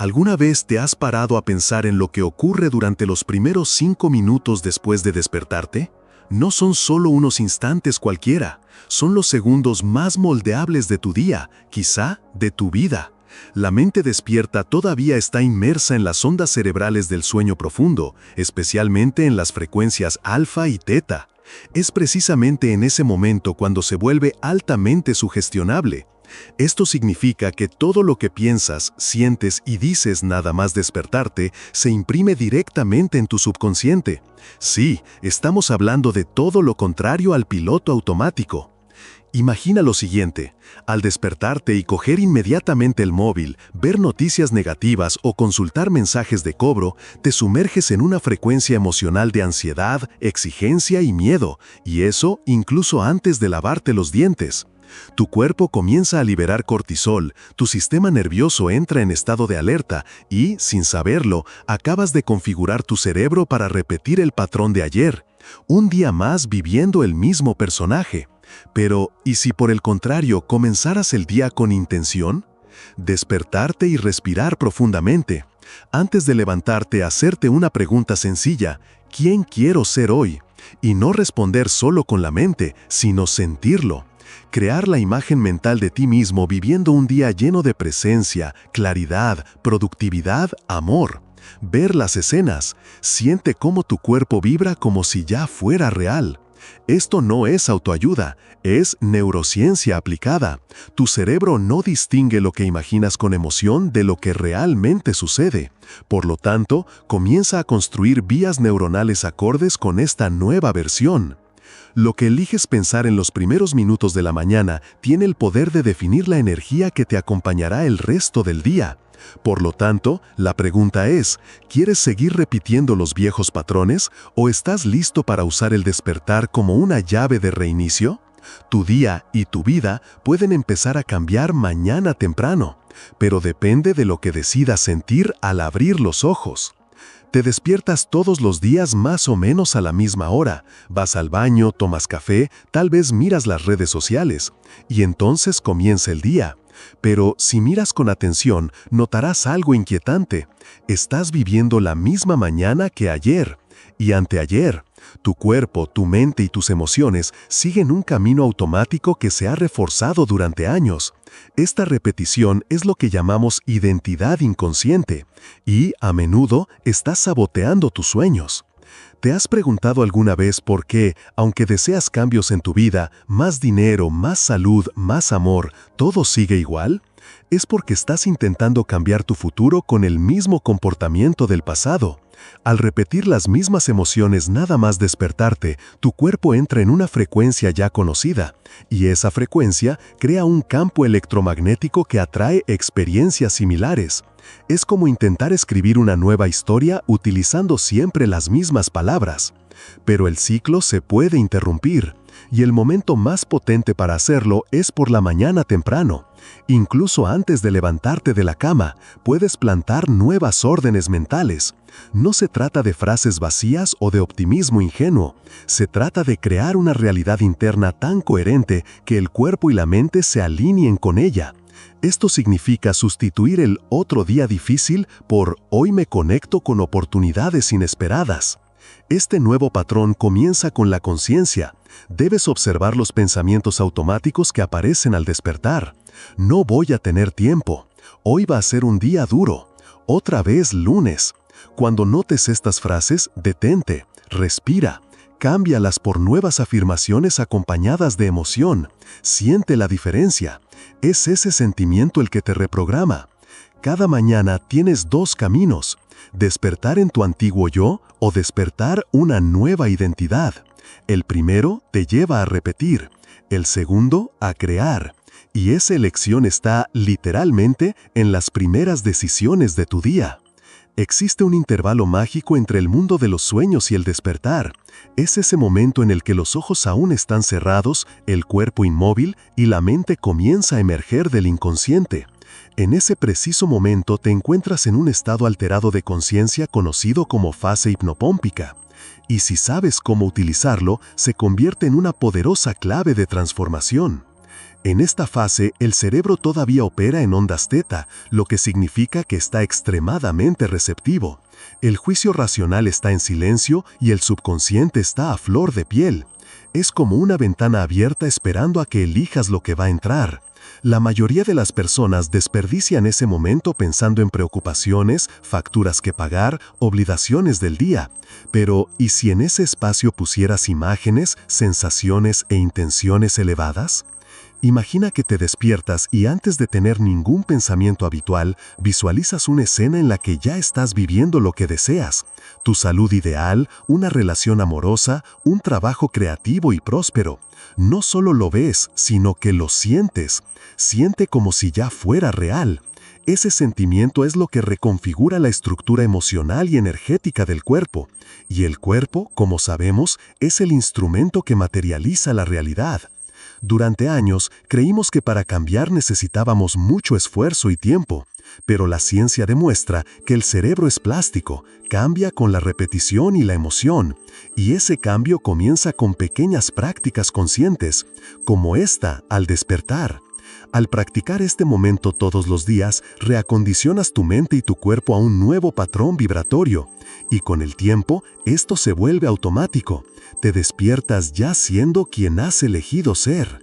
¿Alguna vez te has parado a pensar en lo que ocurre durante los primeros 5 minutos después de despertarte? No son solo unos instantes cualquiera, son los segundos más moldeables de tu día, quizá de tu vida. La mente despierta todavía está inmersa en las ondas cerebrales del sueño profundo, especialmente en las frecuencias alfa y teta. Es precisamente en ese momento cuando se vuelve altamente sugestionable. Esto significa que todo lo que piensas, sientes y dices nada más despertarte se imprime directamente en tu subconsciente. Sí, estamos hablando de todo lo contrario al piloto automático. Imagina lo siguiente: al despertarte y coger inmediatamente el móvil, ver noticias negativas o consultar mensajes de cobro, te sumerges en una frecuencia emocional de ansiedad, exigencia y miedo, y eso incluso antes de lavarte los dientes. Tu cuerpo comienza a liberar cortisol, tu sistema nervioso entra en estado de alerta y, sin saberlo, acabas de configurar tu cerebro para repetir el patrón de ayer. Un día más viviendo el mismo personaje. Pero, ¿y si por el contrario comenzaras el día con intención? Despertarte y respirar profundamente. Antes de levantarte, hacerte una pregunta sencilla: ¿quién quiero ser hoy? Y no responder solo con la mente, sino sentirlo. Crear la imagen mental de ti mismo viviendo un día lleno de presencia, claridad, productividad, amor. Ver las escenas. Siente cómo tu cuerpo vibra como si ya fuera real. Esto no es autoayuda, es neurociencia aplicada. Tu cerebro no distingue lo que imaginas con emoción de lo que realmente sucede. Por lo tanto, comienza a construir vías neuronales acordes con esta nueva versión. Lo que eliges pensar en los primeros minutos de la mañana tiene el poder de definir la energía que te acompañará el resto del día. Por lo tanto, la pregunta es: ¿quieres seguir repitiendo los viejos patrones o estás listo para usar el despertar como una llave de reinicio? Tu día y tu vida pueden empezar a cambiar mañana temprano, pero depende de lo que decidas sentir al abrir los ojos. Te despiertas todos los días más o menos a la misma hora, vas al baño, tomas café, tal vez miras las redes sociales, y entonces comienza el día. Pero si miras con atención, notarás algo inquietante. Estás viviendo la misma mañana que ayer y anteayer. Tu cuerpo, tu mente y tus emociones siguen un camino automático que se ha reforzado durante años. Esta repetición es lo que llamamos identidad inconsciente y, a menudo, estás saboteando tus sueños. ¿Te has preguntado alguna vez por qué, aunque deseas cambios en tu vida, más dinero, más salud, más amor, todo sigue igual? Es porque estás intentando cambiar tu futuro con el mismo comportamiento del pasado. Al repetir las mismas emociones nada más despertarte, tu cuerpo entra en una frecuencia ya conocida, y esa frecuencia crea un campo electromagnético que atrae experiencias similares. Es como intentar escribir una nueva historia utilizando siempre las mismas palabras. Pero el ciclo se puede interrumpir, y el momento más potente para hacerlo es por la mañana temprano. Incluso antes de levantarte de la cama, puedes plantar nuevas órdenes mentales. No se trata de frases vacías o de optimismo ingenuo. Se trata de crear una realidad interna tan coherente que el cuerpo y la mente se alineen con ella. Esto significa sustituir el otro día difícil por hoy me conecto con oportunidades inesperadas. Este nuevo patrón comienza con la conciencia. Debes observar los pensamientos automáticos que aparecen al despertar. No voy a tener tiempo. Hoy va a ser un día duro. Otra vez lunes. Cuando notes estas frases, detente, respira. Cámbialas por nuevas afirmaciones acompañadas de emoción. Siente la diferencia. Es ese sentimiento el que te reprograma. Cada mañana tienes dos caminos: despertar en tu antiguo yo o despertar una nueva identidad. El primero te lleva a repetir, el segundo a crear. Y esa elección está, literalmente, en las primeras decisiones de tu día. Existe un intervalo mágico entre el mundo de los sueños y el despertar. Es ese momento en el que los ojos aún están cerrados, el cuerpo inmóvil y la mente comienza a emerger del inconsciente. En ese preciso momento te encuentras en un estado alterado de conciencia conocido como fase hipnopómpica. Y si sabes cómo utilizarlo, se convierte en una poderosa clave de transformación. En esta fase, el cerebro todavía opera en ondas teta, lo que significa que está extremadamente receptivo. El juicio racional está en silencio y el subconsciente está a flor de piel. Es como una ventana abierta esperando a que elijas lo que va a entrar. La mayoría de las personas desperdician ese momento pensando en preocupaciones, facturas que pagar, obligaciones del día. Pero, ¿y si en ese espacio pusieras imágenes, sensaciones e intenciones elevadas? Imagina que te despiertas y antes de tener ningún pensamiento habitual, visualizas una escena en la que ya estás viviendo lo que deseas. Tu salud ideal, una relación amorosa, un trabajo creativo y próspero. No solo lo ves, sino que lo sientes. Siente como si ya fuera real. Ese sentimiento es lo que reconfigura la estructura emocional y energética del cuerpo. Y el cuerpo, como sabemos, es el instrumento que materializa la realidad. Durante años, creímos que para cambiar necesitábamos mucho esfuerzo y tiempo, pero la ciencia demuestra que el cerebro es plástico, cambia con la repetición y la emoción, y ese cambio comienza con pequeñas prácticas conscientes, como esta al despertar. Al practicar este momento todos los días, reacondicionas tu mente y tu cuerpo a un nuevo patrón vibratorio, y con el tiempo, esto se vuelve automático. Te despiertas ya siendo quien has elegido ser.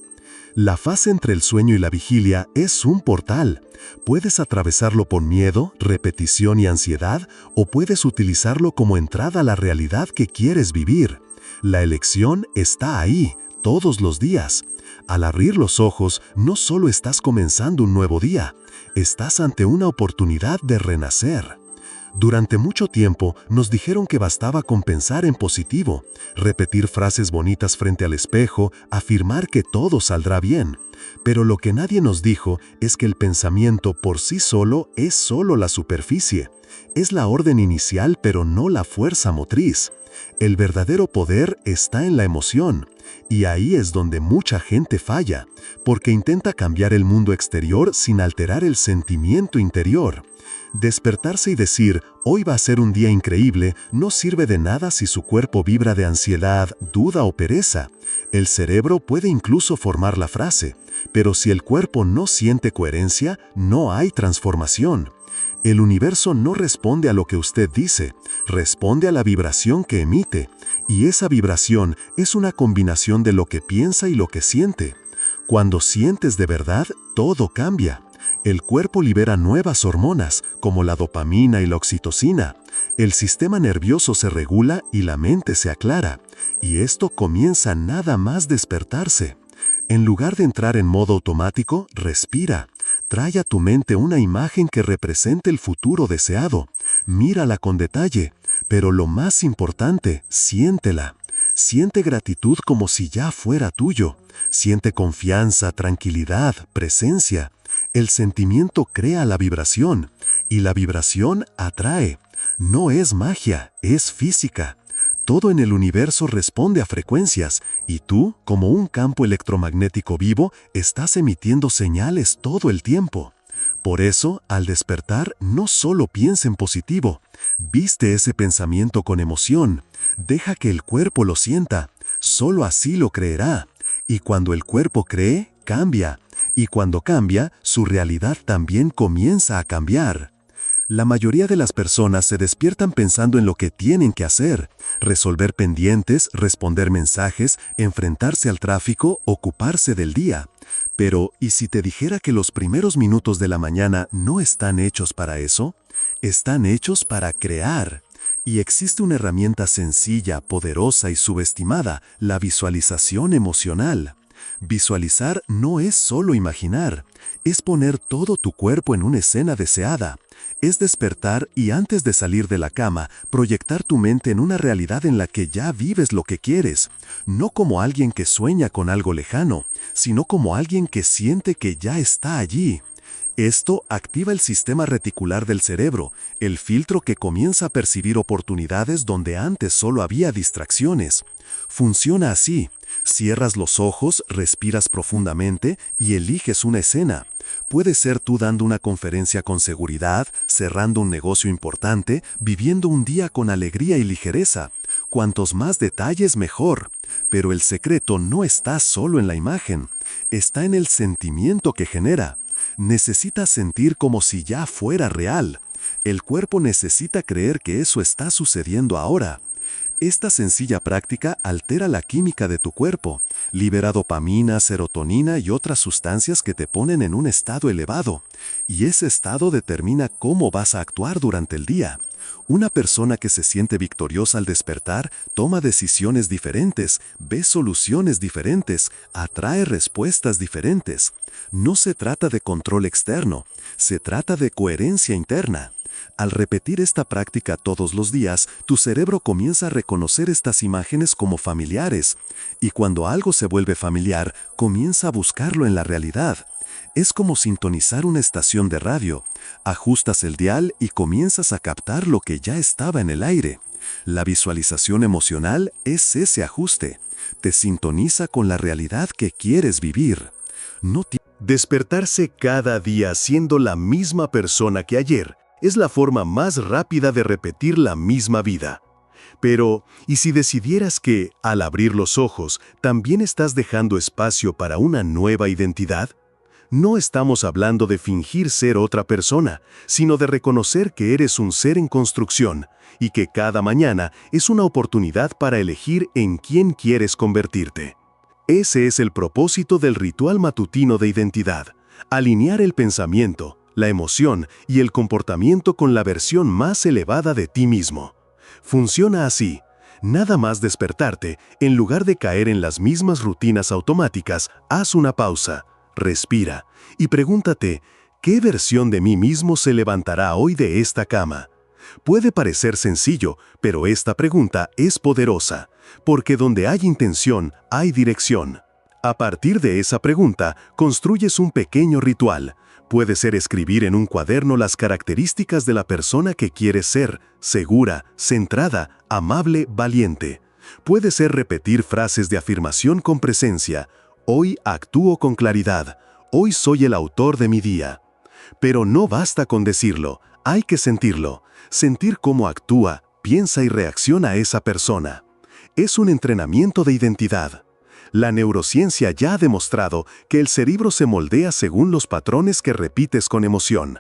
La fase entre el sueño y la vigilia es un portal. Puedes atravesarlo por miedo, repetición y ansiedad, o puedes utilizarlo como entrada a la realidad que quieres vivir. La elección está ahí, todos los días. Al abrir los ojos, no solo estás comenzando un nuevo día, estás ante una oportunidad de renacer. Durante mucho tiempo nos dijeron que bastaba con pensar en positivo, repetir frases bonitas frente al espejo, afirmar que todo saldrá bien. Pero lo que nadie nos dijo es que el pensamiento por sí solo es solo la superficie. Es la orden inicial pero no la fuerza motriz. El verdadero poder está en la emoción. Y ahí es donde mucha gente falla, porque intenta cambiar el mundo exterior sin alterar el sentimiento interior. Despertarse y decir, hoy va a ser un día increíble, no sirve de nada si su cuerpo vibra de ansiedad, duda o pereza. El cerebro puede incluso formar la frase, pero si el cuerpo no siente coherencia, no hay transformación. El universo no responde a lo que usted dice, responde a la vibración que emite, y esa vibración es una combinación de lo que piensa y lo que siente. Cuando sientes de verdad, todo cambia. El cuerpo libera nuevas hormonas, como la dopamina y la oxitocina. El sistema nervioso se regula y la mente se aclara. Y esto comienza nada más despertarse. En lugar de entrar en modo automático, respira. Trae a tu mente una imagen que represente el futuro deseado. Mírala con detalle. Pero lo más importante, siéntela. Siente gratitud como si ya fuera tuyo. Siente confianza, tranquilidad, presencia. El sentimiento crea la vibración, y la vibración atrae. No es magia, es física. Todo en el universo responde a frecuencias, y tú, como un campo electromagnético vivo, estás emitiendo señales todo el tiempo. Por eso, al despertar, no solo piensa en positivo. Viste ese pensamiento con emoción. Deja que el cuerpo lo sienta. Solo así lo creerá. Y cuando el cuerpo cree, cambia. Y cuando cambia, su realidad también comienza a cambiar. La mayoría de las personas se despiertan pensando en lo que tienen que hacer, resolver pendientes, responder mensajes, enfrentarse al tráfico, ocuparse del día. Pero, ¿y si te dijera que los primeros minutos de la mañana no están hechos para eso? Están hechos para crear. Y existe una herramienta sencilla, poderosa y subestimada, la visualización emocional. Visualizar no es solo imaginar, es poner todo tu cuerpo en una escena deseada. Es despertar y antes de salir de la cama, proyectar tu mente en una realidad en la que ya vives lo que quieres, no como alguien que sueña con algo lejano, sino como alguien que siente que ya está allí. Esto activa el sistema reticular del cerebro, el filtro que comienza a percibir oportunidades donde antes solo había distracciones. Funciona así. Cierras los ojos, respiras profundamente y eliges una escena. Puede ser tú dando una conferencia con seguridad, cerrando un negocio importante, viviendo un día con alegría y ligereza. Cuantos más detalles, mejor. Pero el secreto no está solo en la imagen. Está en el sentimiento que genera. Necesitas sentir como si ya fuera real. El cuerpo necesita creer que eso está sucediendo ahora. Esta sencilla práctica altera la química de tu cuerpo, libera dopamina, serotonina y otras sustancias que te ponen en un estado elevado, y ese estado determina cómo vas a actuar durante el día. Una persona que se siente victoriosa al despertar toma decisiones diferentes, ve soluciones diferentes, atrae respuestas diferentes. No se trata de control externo, se trata de coherencia interna. Al repetir esta práctica todos los días, tu cerebro comienza a reconocer estas imágenes como familiares, y cuando algo se vuelve familiar, comienza a buscarlo en la realidad. Es como sintonizar una estación de radio. Ajustas el dial y comienzas a captar lo que ya estaba en el aire. La visualización emocional es ese ajuste. Te sintoniza con la realidad que quieres vivir. Despertarse cada día siendo la misma persona que ayer es la forma más rápida de repetir la misma vida. Pero, ¿y si decidieras que, al abrir los ojos, también estás dejando espacio para una nueva identidad? No estamos hablando de fingir ser otra persona, sino de reconocer que eres un ser en construcción y que cada mañana es una oportunidad para elegir en quién quieres convertirte. Ese es el propósito del ritual matutino de identidad: alinear el pensamiento, la emoción y el comportamiento con la versión más elevada de ti mismo. Funciona así: nada más despertarte, en lugar de caer en las mismas rutinas automáticas, haz una pausa, respira y pregúntate, ¿qué versión de mí mismo se levantará hoy de esta cama? Puede parecer sencillo, pero esta pregunta es poderosa, porque donde hay intención, hay dirección. A partir de esa pregunta, construyes un pequeño ritual. Puede ser escribir en un cuaderno las características de la persona que quieres ser: segura, centrada, amable, valiente. Puede ser repetir frases de afirmación con presencia: hoy actúo con claridad, hoy soy el autor de mi día. Pero no basta con decirlo, hay que sentirlo. Sentir cómo actúa, piensa y reacciona esa persona. Es un entrenamiento de identidad. La neurociencia ya ha demostrado que el cerebro se moldea según los patrones que repites con emoción.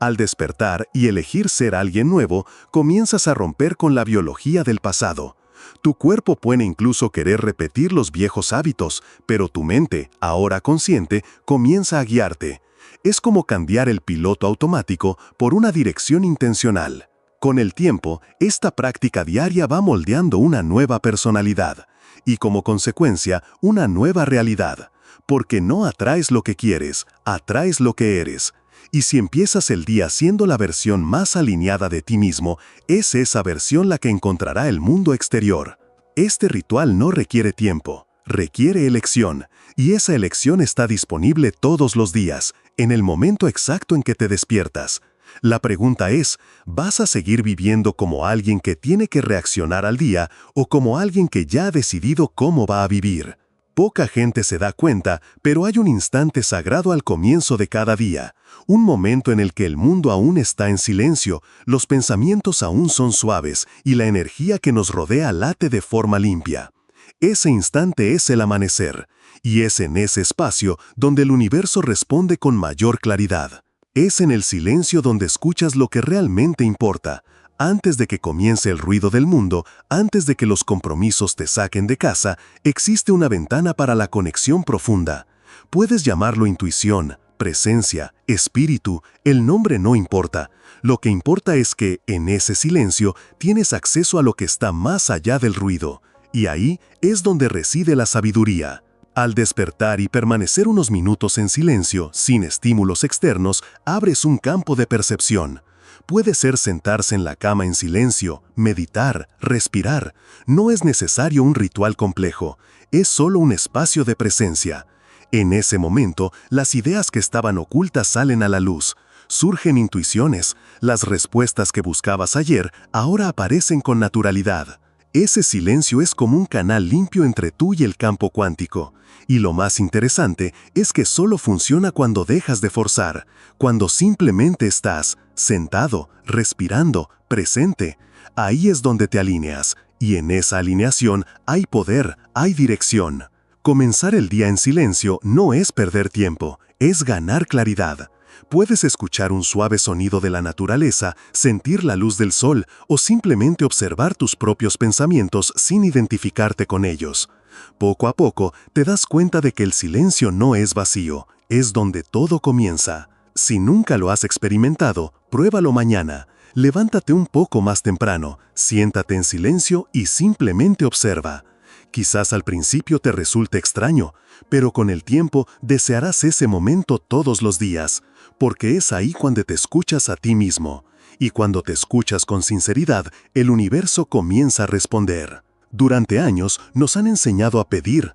Al despertar y elegir ser alguien nuevo, comienzas a romper con la biología del pasado. Tu cuerpo puede incluso querer repetir los viejos hábitos, pero tu mente, ahora consciente, comienza a guiarte. Es como cambiar el piloto automático por una dirección intencional. Con el tiempo, esta práctica diaria va moldeando una nueva personalidad y, como consecuencia, una nueva realidad. Porque no atraes lo que quieres, atraes lo que eres. Y si empiezas el día siendo la versión más alineada de ti mismo, es esa versión la que encontrará el mundo exterior. Este ritual no requiere tiempo, requiere elección, y esa elección está disponible todos los días, en el momento exacto en que te despiertas. La pregunta es, ¿vas a seguir viviendo como alguien que tiene que reaccionar al día o como alguien que ya ha decidido cómo va a vivir? Poca gente se da cuenta, pero hay un instante sagrado al comienzo de cada día, un momento en el que el mundo aún está en silencio, los pensamientos aún son suaves y la energía que nos rodea late de forma limpia. Ese instante es el amanecer, y es en ese espacio donde el universo responde con mayor claridad. Es en el silencio donde escuchas lo que realmente importa. Antes de que comience el ruido del mundo, antes de que los compromisos te saquen de casa, existe una ventana para la conexión profunda. Puedes llamarlo intuición, presencia, espíritu, el nombre no importa. Lo que importa es que, en ese silencio, tienes acceso a lo que está más allá del ruido. Y ahí es donde reside la sabiduría. Al despertar y permanecer unos minutos en silencio, sin estímulos externos, abres un campo de percepción. Puede ser sentarse en la cama en silencio, meditar, respirar. No es necesario un ritual complejo, es solo un espacio de presencia. En ese momento, las ideas que estaban ocultas salen a la luz. Surgen intuiciones, las respuestas que buscabas ayer ahora aparecen con naturalidad. Ese silencio es como un canal limpio entre tú y el campo cuántico. Y lo más interesante es que solo funciona cuando dejas de forzar, cuando simplemente estás sentado, respirando, presente. Ahí es donde te alineas, y en esa alineación hay poder, hay dirección. Comenzar el día en silencio no es perder tiempo, es ganar claridad. Puedes escuchar un suave sonido de la naturaleza, sentir la luz del sol o simplemente observar tus propios pensamientos sin identificarte con ellos. Poco a poco te das cuenta de que el silencio no es vacío, es donde todo comienza. Si nunca lo has experimentado, pruébalo mañana. Levántate un poco más temprano, siéntate en silencio y simplemente observa. Quizás al principio te resulte extraño, pero con el tiempo desearás ese momento todos los días, porque es ahí cuando te escuchas a ti mismo. Y cuando te escuchas con sinceridad, el universo comienza a responder. Durante años nos han enseñado a pedir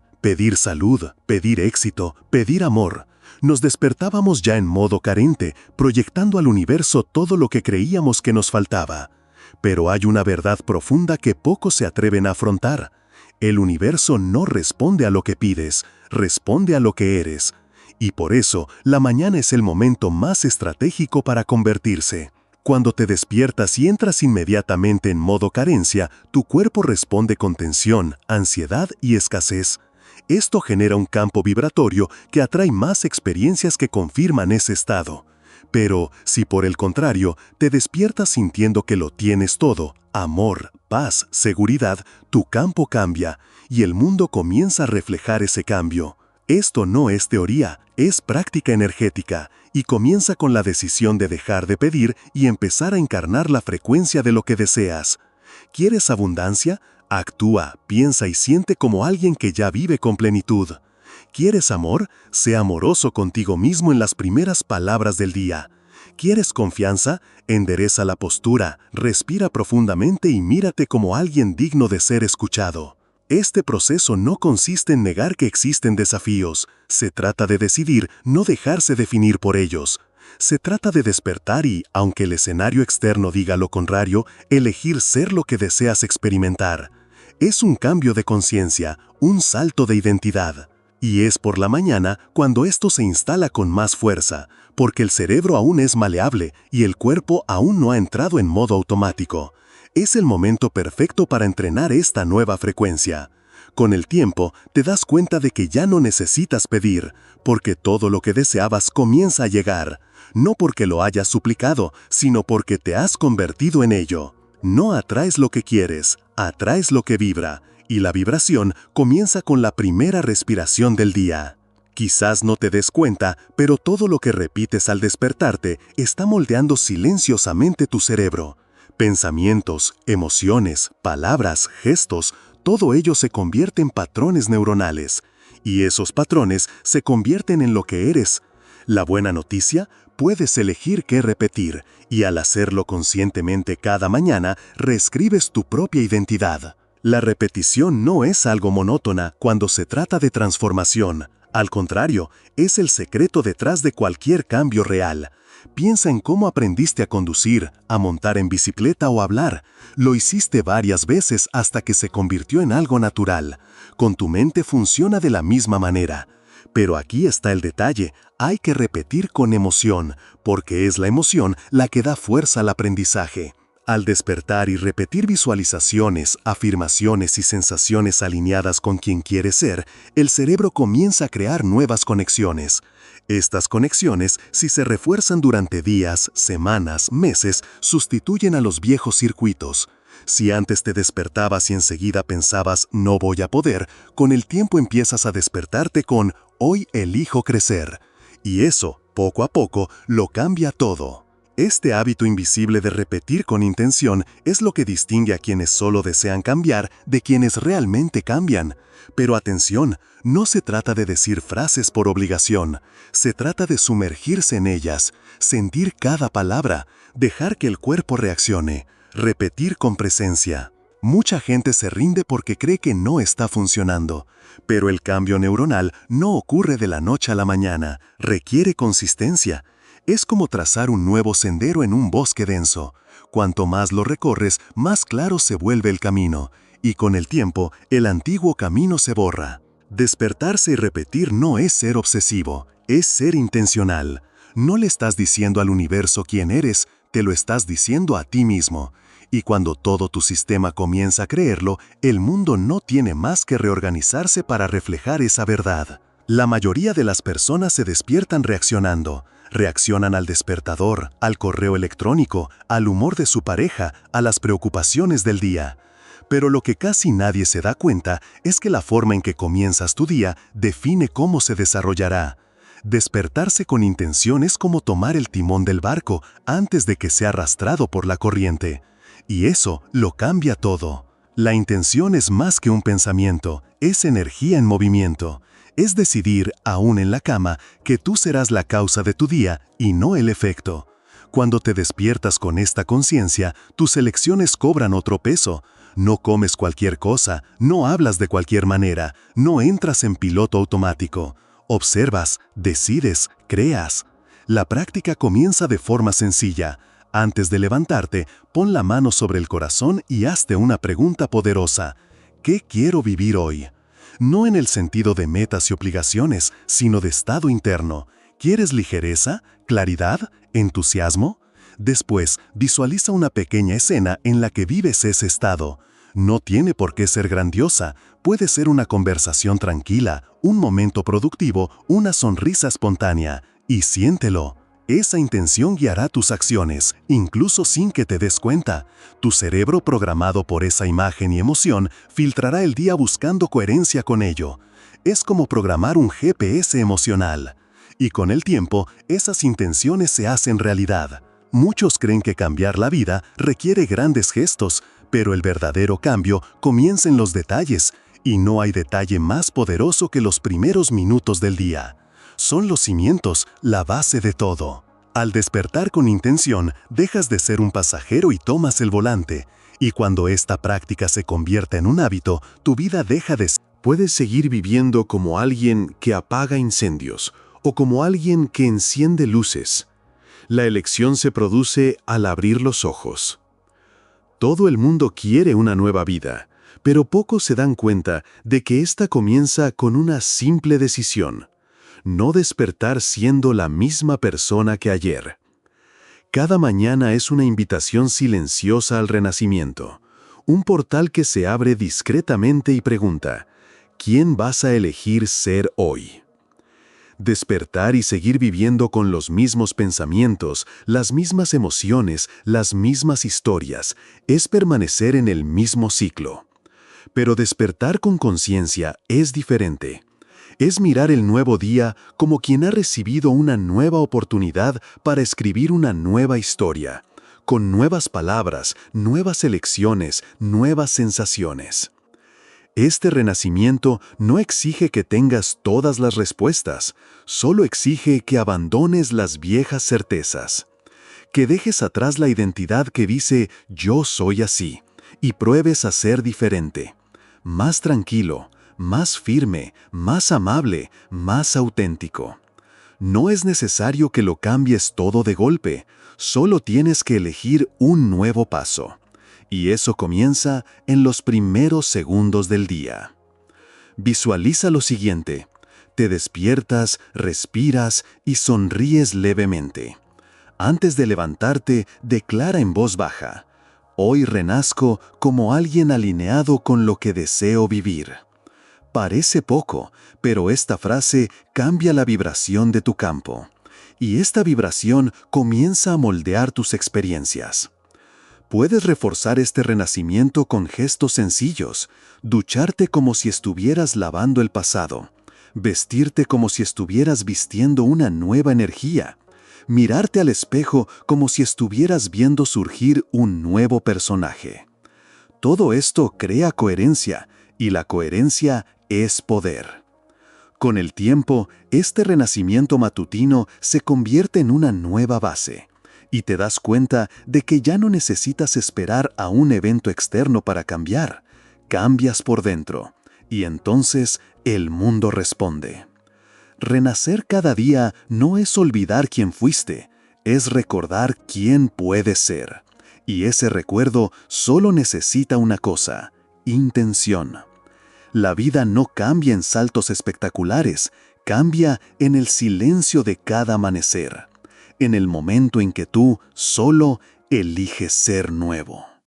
salud, pedir éxito, pedir amor. Nos despertábamos ya en modo carente, proyectando al universo todo lo que creíamos que nos faltaba. Pero hay una verdad profunda que pocos se atreven a afrontar. El universo no responde a lo que pides, responde a lo que eres. Y por eso, la mañana es el momento más estratégico para convertirse. Cuando te despiertas y entras inmediatamente en modo carencia, tu cuerpo responde con tensión, ansiedad y escasez. Esto genera un campo vibratorio que atrae más experiencias que confirman ese estado. Pero, si por el contrario, te despiertas sintiendo que lo tienes todo, amor, paz, seguridad, tu campo cambia y el mundo comienza a reflejar ese cambio. Esto no es teoría, es práctica energética y comienza con la decisión de dejar de pedir y empezar a encarnar la frecuencia de lo que deseas. ¿Quieres abundancia? Actúa, piensa y siente como alguien que ya vive con plenitud. ¿Quieres amor? Sé amoroso contigo mismo en las primeras palabras del día. ¿Quieres confianza? Endereza la postura, respira profundamente y mírate como alguien digno de ser escuchado. Este proceso no consiste en negar que existen desafíos. Se trata de decidir no dejarse definir por ellos. Se trata de despertar y, aunque el escenario externo diga lo contrario, elegir ser lo que deseas experimentar. Es un cambio de conciencia, un salto de identidad. Y es por la mañana cuando esto se instala con más fuerza, porque el cerebro aún es maleable y el cuerpo aún no ha entrado en modo automático. Es el momento perfecto para entrenar esta nueva frecuencia. Con el tiempo, te das cuenta de que ya no necesitas pedir, porque todo lo que deseabas comienza a llegar, no porque lo hayas suplicado, sino porque te has convertido en ello. No atraes lo que quieres, atraes lo que vibra. Y la vibración comienza con la primera respiración del día. Quizás no te des cuenta, pero todo lo que repites al despertarte está moldeando silenciosamente tu cerebro. Pensamientos, emociones, palabras, gestos, todo ello se convierte en patrones neuronales. Y esos patrones se convierten en lo que eres. La buena noticia, puedes elegir qué repetir, y al hacerlo conscientemente cada mañana, reescribes tu propia identidad. La repetición no es algo monótona cuando se trata de transformación. Al contrario, es el secreto detrás de cualquier cambio real. Piensa en cómo aprendiste a conducir, a montar en bicicleta o a hablar. Lo hiciste varias veces hasta que se convirtió en algo natural. Con tu mente funciona de la misma manera. Pero aquí está el detalle, hay que repetir con emoción, porque es la emoción la que da fuerza al aprendizaje. Al despertar y repetir visualizaciones, afirmaciones y sensaciones alineadas con quien quieres ser, el cerebro comienza a crear nuevas conexiones. Estas conexiones, si se refuerzan durante días, semanas, meses, sustituyen a los viejos circuitos. Si antes te despertabas y enseguida pensabas «no voy a poder», con el tiempo empiezas a despertarte con «hoy elijo crecer». Y eso, poco a poco, lo cambia todo. Este hábito invisible de repetir con intención es lo que distingue a quienes solo desean cambiar de quienes realmente cambian. Pero atención, no se trata de decir frases por obligación, se trata de sumergirse en ellas, sentir cada palabra, dejar que el cuerpo reaccione, repetir con presencia. Mucha gente se rinde porque cree que no está funcionando, pero el cambio neuronal no ocurre de la noche a la mañana, requiere consistencia. Es como trazar un nuevo sendero en un bosque denso. Cuanto más lo recorres, más claro se vuelve el camino, y con el tiempo, el antiguo camino se borra. Despertarse y repetir no es ser obsesivo, es ser intencional. No le estás diciendo al universo quién eres, te lo estás diciendo a ti mismo. Y cuando todo tu sistema comienza a creerlo, el mundo no tiene más que reorganizarse para reflejar esa verdad. La mayoría de las personas se despiertan reaccionando. Reaccionan al despertador, al correo electrónico, al humor de su pareja, a las preocupaciones del día. Pero lo que casi nadie se da cuenta es que la forma en que comienzas tu día define cómo se desarrollará. Despertarse con intención es como tomar el timón del barco antes de que sea arrastrado por la corriente. Y eso lo cambia todo. La intención es más que un pensamiento, es energía en movimiento. Es decidir, aún en la cama, que tú serás la causa de tu día y no el efecto. Cuando te despiertas con esta conciencia, tus elecciones cobran otro peso. No comes cualquier cosa, no hablas de cualquier manera, no entras en piloto automático. Observas, decides, creas. La práctica comienza de forma sencilla. Antes de levantarte, pon la mano sobre el corazón y hazte una pregunta poderosa. ¿Qué quiero vivir hoy? No en el sentido de metas y obligaciones, sino de estado interno. ¿Quieres ligereza, claridad, entusiasmo? Después, visualiza una pequeña escena en la que vives ese estado. No tiene por qué ser grandiosa, puede ser una conversación tranquila, un momento productivo, una sonrisa espontánea. Y siéntelo. Esa intención guiará tus acciones, incluso sin que te des cuenta. Tu cerebro, programado por esa imagen y emoción, filtrará el día buscando coherencia con ello. Es como programar un GPS emocional. Y con el tiempo, esas intenciones se hacen realidad. Muchos creen que cambiar la vida requiere grandes gestos, pero el verdadero cambio comienza en los detalles, y no hay detalle más poderoso que los primeros minutos del día. Son los cimientos, la base de todo. Al despertar con intención, dejas de ser un pasajero y tomas el volante. Y cuando esta práctica se convierte en un hábito, tu vida deja de ser. Puedes seguir viviendo como alguien que apaga incendios o como alguien que enciende luces. La elección se produce al abrir los ojos. Todo el mundo quiere una nueva vida, pero pocos se dan cuenta de que esta comienza con una simple decisión: no despertar siendo la misma persona que ayer. Cada mañana es una invitación silenciosa al renacimiento, un portal que se abre discretamente y pregunta: ¿quién vas a elegir ser hoy? Despertar y seguir viviendo con los mismos pensamientos, las mismas emociones, las mismas historias, es permanecer en el mismo ciclo. Pero despertar con conciencia es diferente. Es mirar el nuevo día como quien ha recibido una nueva oportunidad para escribir una nueva historia, con nuevas palabras, nuevas elecciones, nuevas sensaciones. Este renacimiento no exige que tengas todas las respuestas, solo exige que abandones las viejas certezas, que dejes atrás la identidad que dice «yo soy así» y pruebes a ser diferente, más tranquilo, más firme, más amable, más auténtico. No es necesario que lo cambies todo de golpe, solo tienes que elegir un nuevo paso. Y eso comienza en los primeros segundos del día. Visualiza lo siguiente: te despiertas, respiras y sonríes levemente. Antes de levantarte, declara en voz baja: hoy renazco como alguien alineado con lo que deseo vivir. Parece poco, pero esta frase cambia la vibración de tu campo. Y esta vibración comienza a moldear tus experiencias. Puedes reforzar este renacimiento con gestos sencillos: ducharte como si estuvieras lavando el pasado, vestirte como si estuvieras vistiendo una nueva energía, mirarte al espejo como si estuvieras viendo surgir un nuevo personaje. Todo esto crea coherencia, y la coherencia es poder. Con el tiempo, este renacimiento matutino se convierte en una nueva base. Y te das cuenta de que ya no necesitas esperar a un evento externo para cambiar. Cambias por dentro, y entonces el mundo responde. Renacer cada día no es olvidar quién fuiste, es recordar quién puedes ser. Y ese recuerdo solo necesita una cosa: intención. La vida no cambia en saltos espectaculares, cambia en el silencio de cada amanecer. En el momento en que tú solo eliges ser nuevo.